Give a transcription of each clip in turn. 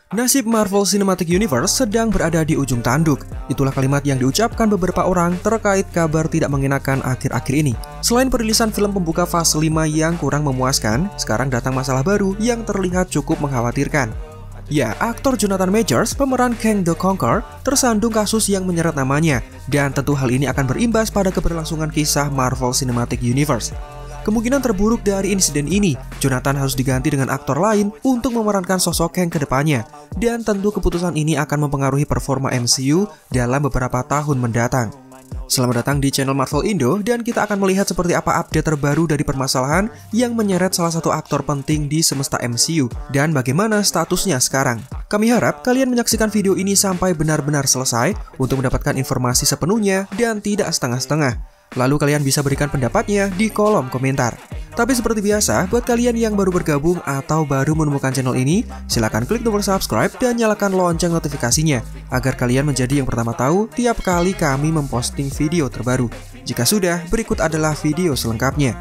Nasib Marvel Cinematic Universe sedang berada di ujung tanduk. Itulah kalimat yang diucapkan beberapa orang terkait kabar tidak mengenakan akhir-akhir ini. Selain perilisan film pembuka fase 5 yang kurang memuaskan, sekarang datang masalah baru yang terlihat cukup mengkhawatirkan. Ya, aktor Jonathan Majors, pemeran Kang the Conqueror, tersandung kasus yang menyeret namanya, dan tentu hal ini akan berimbas pada keberlangsungan kisah Marvel Cinematic Universe. Kemungkinan terburuk dari insiden ini, Jonathan harus diganti dengan aktor lain untuk memerankan sosok Kang ke depannya, dan tentu keputusan ini akan mempengaruhi performa MCU dalam beberapa tahun mendatang. Selamat datang di channel Marvel Indo, dan kita akan melihat seperti apa update terbaru dari permasalahan yang menyeret salah satu aktor penting di semesta MCU, dan bagaimana statusnya sekarang. Kami harap kalian menyaksikan video ini sampai benar-benar selesai untuk mendapatkan informasi sepenuhnya dan tidak setengah-setengah. Lalu kalian bisa berikan pendapatnya di kolom komentar. Tapi seperti biasa, buat kalian yang baru bergabung atau baru menemukan channel ini, silahkan klik tombol subscribe dan nyalakan lonceng notifikasinya, agar kalian menjadi yang pertama tahu tiap kali kami memposting video terbaru. Jika sudah, berikut adalah video selengkapnya.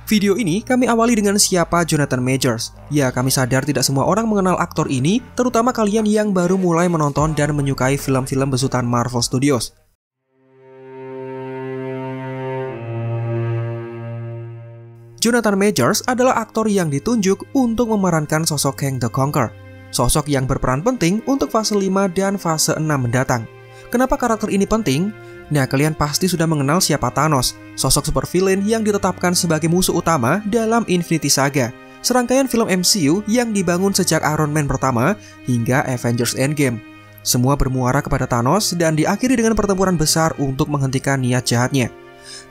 Video ini kami awali dengan siapa Jonathan Majors. Ya, kami sadar tidak semua orang mengenal aktor ini, terutama kalian yang baru mulai menonton dan menyukai film-film besutan Marvel Studios. Jonathan Majors adalah aktor yang ditunjuk untuk memerankan sosok Kang the Conqueror, sosok yang berperan penting untuk fase 5 dan fase 6 mendatang. Kenapa karakter ini penting? Nah, kalian pasti sudah mengenal siapa Thanos, sosok supervillain yang ditetapkan sebagai musuh utama dalam Infinity Saga, serangkaian film MCU yang dibangun sejak Iron Man pertama hingga Avengers Endgame. Semua bermuara kepada Thanos dan diakhiri dengan pertempuran besar untuk menghentikan niat jahatnya.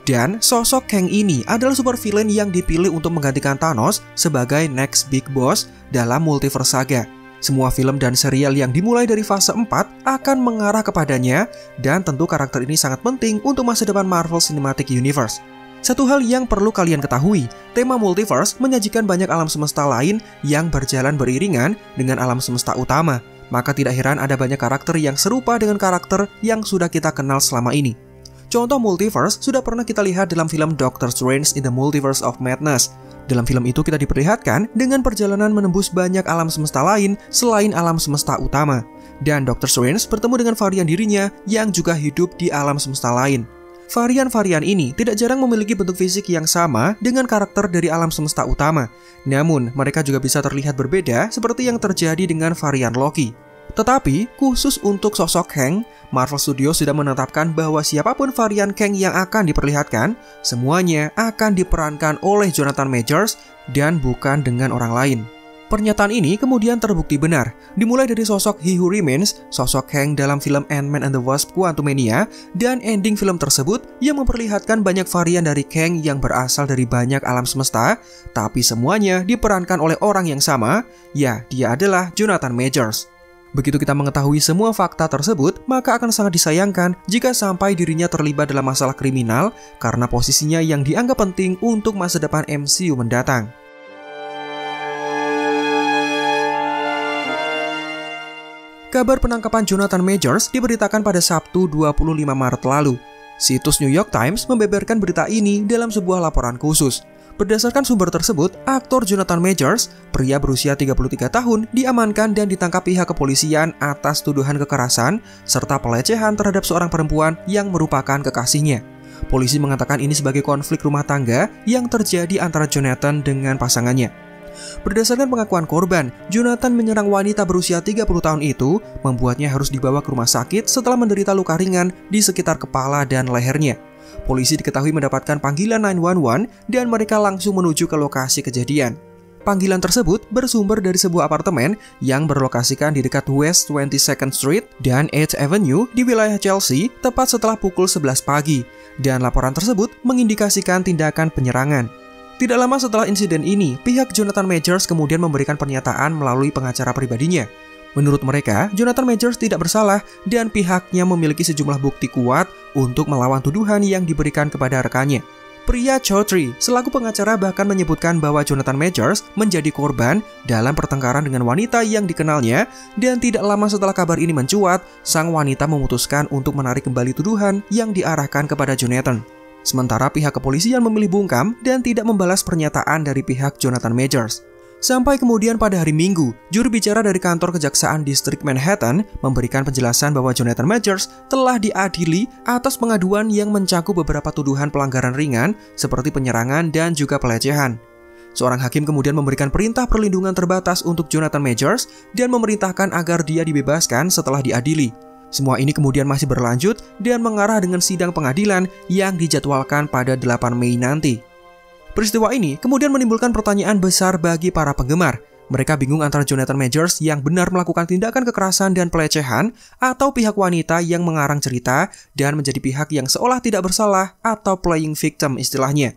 Dan sosok Kang ini adalah supervillain yang dipilih untuk menggantikan Thanos sebagai next big boss dalam Multiverse Saga. Semua film dan serial yang dimulai dari fase 4 akan mengarah kepadanya, dan tentu karakter ini sangat penting untuk masa depan Marvel Cinematic Universe. Satu hal yang perlu kalian ketahui, tema Multiverse menyajikan banyak alam semesta lain yang berjalan beriringan dengan alam semesta utama, maka tidak heran ada banyak karakter yang serupa dengan karakter yang sudah kita kenal selama ini. Contoh Multiverse sudah pernah kita lihat dalam film Doctor Strange in the Multiverse of Madness. Dalam film itu kita diperlihatkan dengan perjalanan menembus banyak alam semesta lain selain alam semesta utama. Dan Doctor Strange bertemu dengan varian dirinya yang juga hidup di alam semesta lain. Varian-varian ini tidak jarang memiliki bentuk fisik yang sama dengan karakter dari alam semesta utama. Namun, mereka juga bisa terlihat berbeda seperti yang terjadi dengan varian Loki. Tetapi, khusus untuk sosok Kang, Marvel Studios sudah menetapkan bahwa siapapun varian Kang yang akan diperlihatkan, semuanya akan diperankan oleh Jonathan Majors dan bukan dengan orang lain. Pernyataan ini kemudian terbukti benar, dimulai dari sosok He Who Remains, sosok Kang dalam film Ant-Man and the Wasp Quantumania, dan ending film tersebut yang memperlihatkan banyak varian dari Kang yang berasal dari banyak alam semesta, tapi semuanya diperankan oleh orang yang sama, ya dia adalah Jonathan Majors. Begitu kita mengetahui semua fakta tersebut, maka akan sangat disayangkan jika sampai dirinya terlibat dalam masalah kriminal karena posisinya yang dianggap penting untuk masa depan MCU mendatang. Kabar penangkapan Jonathan Majors diberitakan pada Sabtu 25 Maret lalu. Situs New York Times membeberkan berita ini dalam sebuah laporan khusus. Berdasarkan sumber tersebut, aktor Jonathan Majors, pria berusia 33 tahun, diamankan dan ditangkap pihak kepolisian atas tuduhan kekerasan serta pelecehan terhadap seorang perempuan yang merupakan kekasihnya. Polisi mengatakan ini sebagai konflik rumah tangga yang terjadi antara Jonathan dengan pasangannya. Berdasarkan pengakuan korban, Jonathan menyerang wanita berusia 30 tahun itu, membuatnya harus dibawa ke rumah sakit setelah menderita luka ringan di sekitar kepala dan lehernya. Polisi diketahui mendapatkan panggilan 911 dan mereka langsung menuju ke lokasi kejadian. Panggilan tersebut bersumber dari sebuah apartemen yang berlokasikan di dekat West 22nd Street dan 8th Avenue di wilayah Chelsea tepat setelah pukul 11 pagi, dan laporan tersebut mengindikasikan tindakan penyerangan. Tidak lama setelah insiden ini, pihak Jonathan Majors kemudian memberikan pernyataan melalui pengacara pribadinya. Menurut mereka, Jonathan Majors tidak bersalah dan pihaknya memiliki sejumlah bukti kuat untuk melawan tuduhan yang diberikan kepada rekannya. Priya Chaudhry selaku pengacara bahkan menyebutkan bahwa Jonathan Majors menjadi korban dalam pertengkaran dengan wanita yang dikenalnya, dan tidak lama setelah kabar ini mencuat, sang wanita memutuskan untuk menarik kembali tuduhan yang diarahkan kepada Jonathan. Sementara pihak kepolisian memilih bungkam dan tidak membalas pernyataan dari pihak Jonathan Majors. Sampai kemudian pada hari Minggu, juru bicara dari kantor kejaksaan distrik Manhattan memberikan penjelasan bahwa Jonathan Majors telah diadili atas pengaduan yang mencakup beberapa tuduhan pelanggaran ringan seperti penyerangan dan juga pelecehan. Seorang hakim kemudian memberikan perintah perlindungan terbatas untuk Jonathan Majors dan memerintahkan agar dia dibebaskan setelah diadili. Semua ini kemudian masih berlanjut dan mengarah dengan sidang pengadilan yang dijadwalkan pada 8 Mei nanti. Peristiwa ini kemudian menimbulkan pertanyaan besar bagi para penggemar. Mereka bingung antara Jonathan Majors yang benar melakukan tindakan kekerasan dan pelecehan atau pihak wanita yang mengarang cerita dan menjadi pihak yang seolah tidak bersalah atau playing victim istilahnya.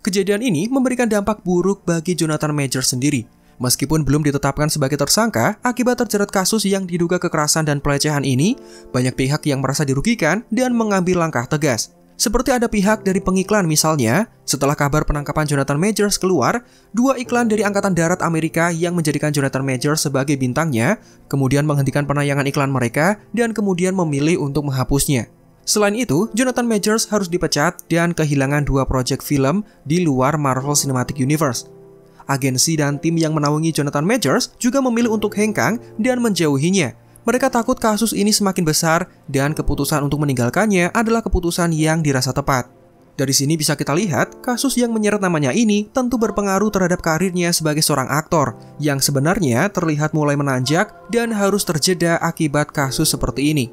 Kejadian ini memberikan dampak buruk bagi Jonathan Majors sendiri. Meskipun belum ditetapkan sebagai tersangka, akibat terjerat kasus yang diduga kekerasan dan pelecehan ini, banyak pihak yang merasa dirugikan dan mengambil langkah tegas. Seperti ada pihak dari pengiklan misalnya, setelah kabar penangkapan Jonathan Majors keluar, 2 iklan dari Angkatan Darat Amerika yang menjadikan Jonathan Majors sebagai bintangnya, kemudian menghentikan penayangan iklan mereka dan kemudian memilih untuk menghapusnya. Selain itu, Jonathan Majors harus dipecat dan kehilangan 2 proyek film di luar Marvel Cinematic Universe. Agensi dan tim yang menaungi Jonathan Majors juga memilih untuk hengkang dan menjauhinya. Mereka takut kasus ini semakin besar dan keputusan untuk meninggalkannya adalah keputusan yang dirasa tepat. Dari sini bisa kita lihat, kasus yang menyeret namanya ini tentu berpengaruh terhadap karirnya sebagai seorang aktor yang sebenarnya terlihat mulai menanjak dan harus terjeda akibat kasus seperti ini.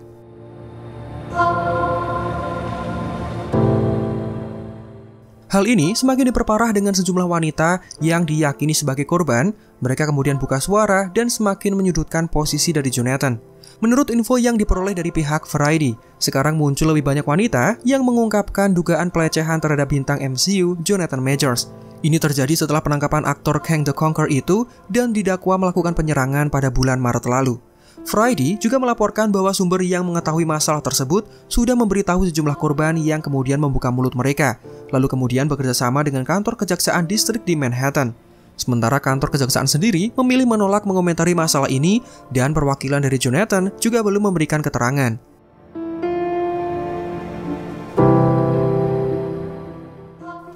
Hal ini semakin diperparah dengan sejumlah wanita yang diyakini sebagai korban. Mereka kemudian buka suara dan semakin menyudutkan posisi dari Jonathan. Menurut info yang diperoleh dari pihak Variety, sekarang muncul lebih banyak wanita yang mengungkapkan dugaan pelecehan terhadap bintang MCU Jonathan Majors. Ini terjadi setelah penangkapan aktor Kang the Conqueror itu dan didakwa melakukan penyerangan pada bulan Maret lalu. Variety juga melaporkan bahwa sumber yang mengetahui masalah tersebut sudah memberitahu sejumlah korban yang kemudian membuka mulut mereka, lalu kemudian bekerja sama dengan kantor kejaksaan distrik di Manhattan. Sementara kantor kejaksaan sendiri memilih menolak mengomentari masalah ini dan perwakilan dari Jonathan juga belum memberikan keterangan.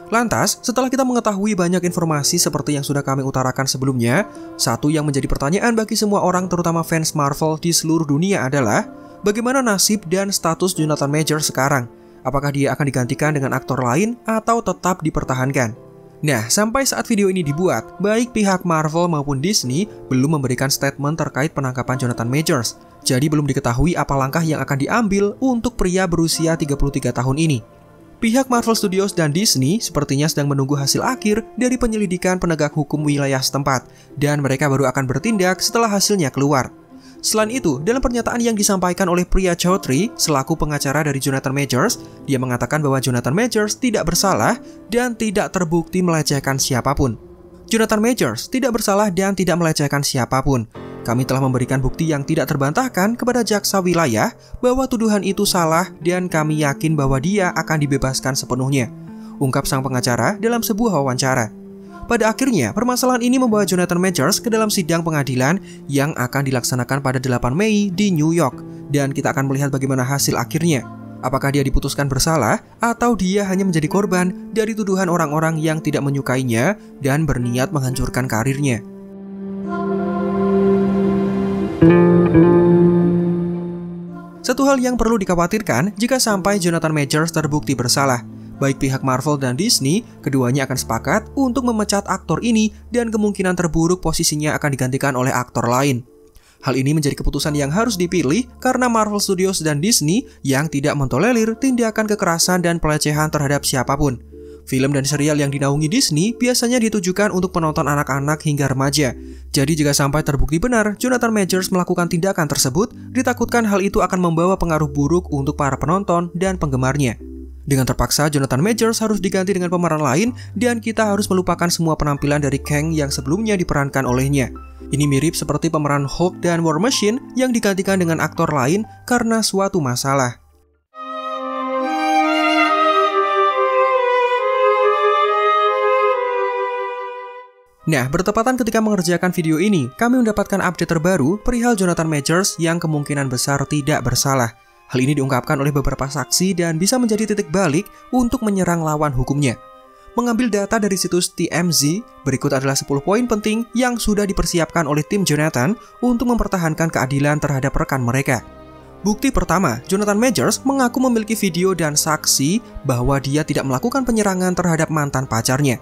Lantas, setelah kita mengetahui banyak informasi seperti yang sudah kami utarakan sebelumnya, satu yang menjadi pertanyaan bagi semua orang terutama fans Marvel di seluruh dunia adalah, bagaimana nasib dan status Jonathan Majors sekarang? Apakah dia akan digantikan dengan aktor lain atau tetap dipertahankan? Nah, sampai saat video ini dibuat, baik pihak Marvel maupun Disney belum memberikan statement terkait penangkapan Jonathan Majors. Jadi belum diketahui apa langkah yang akan diambil untuk pria berusia 33 tahun ini. Pihak Marvel Studios dan Disney sepertinya sedang menunggu hasil akhir dari penyelidikan penegak hukum wilayah setempat, dan mereka baru akan bertindak setelah hasilnya keluar. Selain itu, dalam pernyataan yang disampaikan oleh Priya Chaudhry selaku pengacara dari Jonathan Majors, dia mengatakan bahwa Jonathan Majors tidak bersalah dan tidak terbukti melecehkan siapapun. Jonathan Majors tidak bersalah dan tidak melecehkan siapapun. Kami telah memberikan bukti yang tidak terbantahkan kepada jaksa wilayah bahwa tuduhan itu salah dan kami yakin bahwa dia akan dibebaskan sepenuhnya, ungkap sang pengacara dalam sebuah wawancara. Pada akhirnya, permasalahan ini membawa Jonathan Majors ke dalam sidang pengadilan yang akan dilaksanakan pada 8 Mei di New York, dan kita akan melihat bagaimana hasil akhirnya. Apakah dia diputuskan bersalah atau dia hanya menjadi korban dari tuduhan orang-orang yang tidak menyukainya dan berniat menghancurkan karirnya. Satu hal yang perlu dikhawatirkan jika sampai Jonathan Majors terbukti bersalah. Baik pihak Marvel dan Disney, keduanya akan sepakat untuk memecat aktor ini dan kemungkinan terburuk posisinya akan digantikan oleh aktor lain. Hal ini menjadi keputusan yang harus dipilih karena Marvel Studios dan Disney yang tidak mentolerir tindakan kekerasan dan pelecehan terhadap siapapun. Film dan serial yang dinaungi Disney biasanya ditujukan untuk penonton anak-anak hingga remaja. Jadi jika sampai terbukti benar Jonathan Majors melakukan tindakan tersebut, ditakutkan hal itu akan membawa pengaruh buruk untuk para penonton dan penggemarnya. Dengan terpaksa, Jonathan Majors harus diganti dengan pemeran lain dan kita harus melupakan semua penampilan dari Kang yang sebelumnya diperankan olehnya. Ini mirip seperti pemeran Hulk dan War Machine yang digantikan dengan aktor lain karena suatu masalah. Nah, bertepatan ketika mengerjakan video ini, kami mendapatkan update terbaru perihal Jonathan Majors yang kemungkinan besar tidak bersalah. Hal ini diungkapkan oleh beberapa saksi dan bisa menjadi titik balik untuk menyerang lawan hukumnya. Mengambil data dari situs TMZ, berikut adalah 10 poin penting yang sudah dipersiapkan oleh tim Jonathan untuk mempertahankan keadilan terhadap rekan mereka. Bukti pertama, Jonathan Majors mengaku memiliki video dan saksi bahwa dia tidak melakukan penyerangan terhadap mantan pacarnya.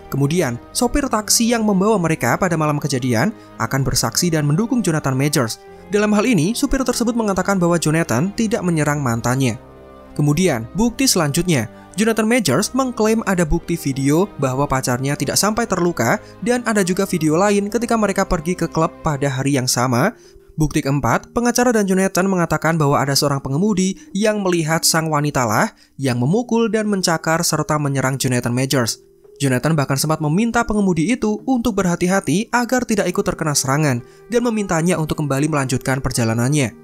Kemudian, sopir taksi yang membawa mereka pada malam kejadian akan bersaksi dan mendukung Jonathan Majors. Dalam hal ini, supir tersebut mengatakan bahwa Jonathan tidak menyerang mantannya. Kemudian, bukti selanjutnya, Jonathan Majors mengklaim ada bukti video bahwa pacarnya tidak sampai terluka dan ada juga video lain ketika mereka pergi ke klub pada hari yang sama. Bukti keempat, pengacara dan Jonathan mengatakan bahwa ada seorang pengemudi yang melihat sang wanita lah yang memukul dan mencakar serta menyerang Jonathan Majors. Jonathan bahkan sempat meminta pengemudi itu untuk berhati-hati agar tidak ikut terkena serangan dan memintanya untuk kembali melanjutkan perjalanannya.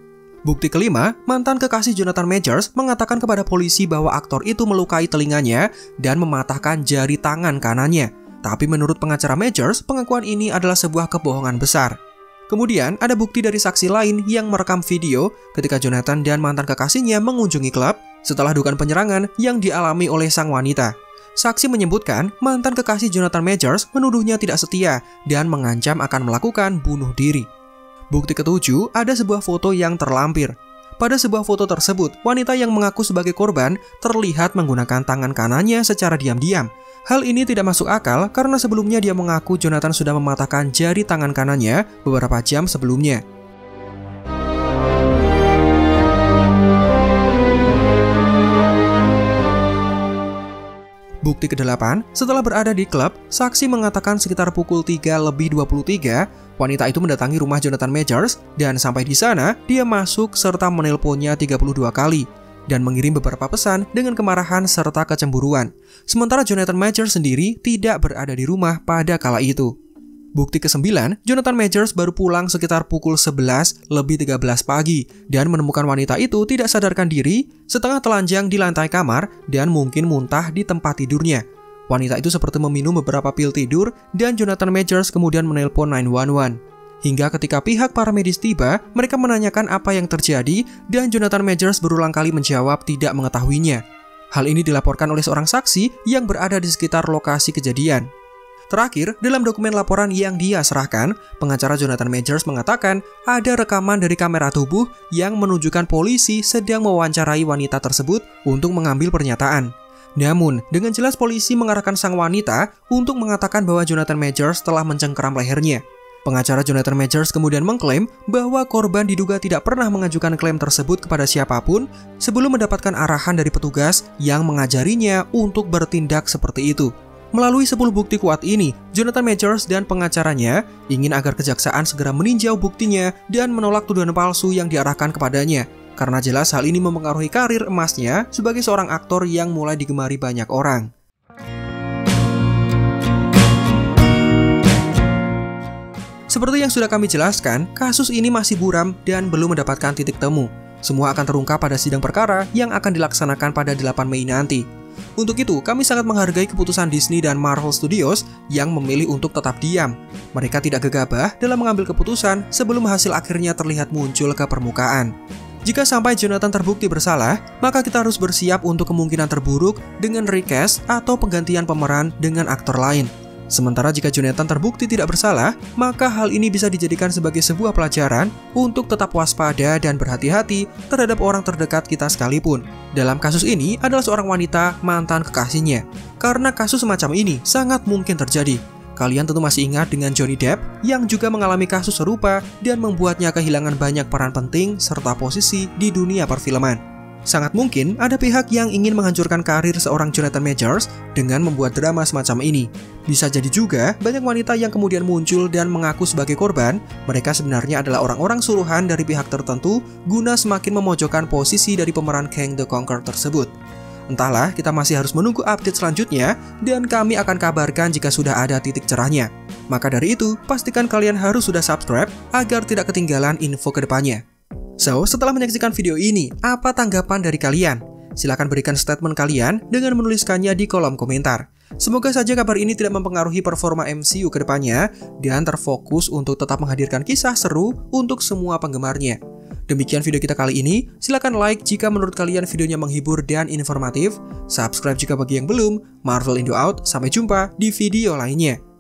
Bukti kelima, mantan kekasih Jonathan Majors mengatakan kepada polisi bahwa aktor itu melukai telinganya dan mematahkan jari tangan kanannya. Tapi menurut pengacara Majors, pengakuan ini adalah sebuah kebohongan besar. Kemudian ada bukti dari saksi lain yang merekam video ketika Jonathan dan mantan kekasihnya mengunjungi klub setelah dugaan penyerangan yang dialami oleh sang wanita. Saksi menyebutkan mantan kekasih Jonathan Majors menuduhnya tidak setia dan mengancam akan melakukan bunuh diri. Bukti ketujuh, ada sebuah foto yang terlampir. Pada sebuah foto tersebut, wanita yang mengaku sebagai korban terlihat menggunakan tangan kanannya secara diam-diam. Hal ini tidak masuk akal karena sebelumnya dia mengaku Jonathan sudah mematahkan jari tangan kanannya beberapa jam sebelumnya. Bukti ke-8, setelah berada di klub, saksi mengatakan sekitar pukul 3:23, wanita itu mendatangi rumah Jonathan Majors dan sampai di sana, dia masuk serta menelponnya 32 kali dan mengirim beberapa pesan dengan kemarahan serta kecemburuan. Sementara Jonathan Majors sendiri tidak berada di rumah pada kala itu. Bukti ke-9, Jonathan Majors baru pulang sekitar pukul 11:13 pagi dan menemukan wanita itu tidak sadarkan diri, setengah telanjang di lantai kamar dan mungkin muntah di tempat tidurnya. Wanita itu seperti meminum beberapa pil tidur dan Jonathan Majors kemudian menelpon 911. Hingga ketika pihak paramedis tiba, mereka menanyakan apa yang terjadi dan Jonathan Majors berulang kali menjawab tidak mengetahuinya. Hal ini dilaporkan oleh seorang saksi yang berada di sekitar lokasi kejadian. Terakhir, dalam dokumen laporan yang dia serahkan, pengacara Jonathan Majors mengatakan ada rekaman dari kamera tubuh yang menunjukkan polisi sedang mewawancarai wanita tersebut untuk mengambil pernyataan. Namun, dengan jelas polisi mengarahkan sang wanita untuk mengatakan bahwa Jonathan Majors telah mencengkeram lehernya. Pengacara Jonathan Majors kemudian mengklaim bahwa korban diduga tidak pernah mengajukan klaim tersebut kepada siapapun sebelum mendapatkan arahan dari petugas yang mengajarinya untuk bertindak seperti itu. Melalui 10 bukti kuat ini, Jonathan Majors dan pengacaranya ingin agar kejaksaan segera meninjau buktinya dan menolak tuduhan palsu yang diarahkan kepadanya. Karena jelas hal ini mempengaruhi karir emasnya sebagai seorang aktor yang mulai digemari banyak orang. Seperti yang sudah kami jelaskan, kasus ini masih buram dan belum mendapatkan titik temu. Semua akan terungkap pada sidang perkara yang akan dilaksanakan pada 8 Mei nanti. Untuk itu, kami sangat menghargai keputusan Disney dan Marvel Studios yang memilih untuk tetap diam. Mereka tidak gegabah dalam mengambil keputusan sebelum hasil akhirnya terlihat muncul ke permukaan. Jika sampai Jonathan terbukti bersalah, maka kita harus bersiap untuk kemungkinan terburuk dengan recast atau penggantian pemeran dengan aktor lain. Sementara jika Jonathan terbukti tidak bersalah, maka hal ini bisa dijadikan sebagai sebuah pelajaran untuk tetap waspada dan berhati-hati terhadap orang terdekat kita sekalipun. Dalam kasus ini adalah seorang wanita mantan kekasihnya. Karena kasus semacam ini sangat mungkin terjadi. Kalian tentu masih ingat dengan Johnny Depp yang juga mengalami kasus serupa dan membuatnya kehilangan banyak peran penting serta posisi di dunia perfilman. Sangat mungkin ada pihak yang ingin menghancurkan karir seorang Jonathan Majors dengan membuat drama semacam ini. Bisa jadi juga banyak wanita yang kemudian muncul dan mengaku sebagai korban, mereka sebenarnya adalah orang-orang suruhan dari pihak tertentu guna semakin memojokkan posisi dari pemeran Kang the Conqueror tersebut. Entahlah, kita masih harus menunggu update selanjutnya dan kami akan kabarkan jika sudah ada titik cerahnya. Maka dari itu, pastikan kalian harus sudah subscribe agar tidak ketinggalan info kedepannya. So, setelah menyaksikan video ini, apa tanggapan dari kalian? Silahkan berikan statement kalian dengan menuliskannya di kolom komentar. Semoga saja kabar ini tidak mempengaruhi performa MCU kedepannya dan terfokus untuk tetap menghadirkan kisah seru untuk semua penggemarnya. Demikian video kita kali ini, silakan like jika menurut kalian videonya menghibur dan informatif, subscribe jika bagi yang belum, Marvel Indo out, sampai jumpa di video lainnya.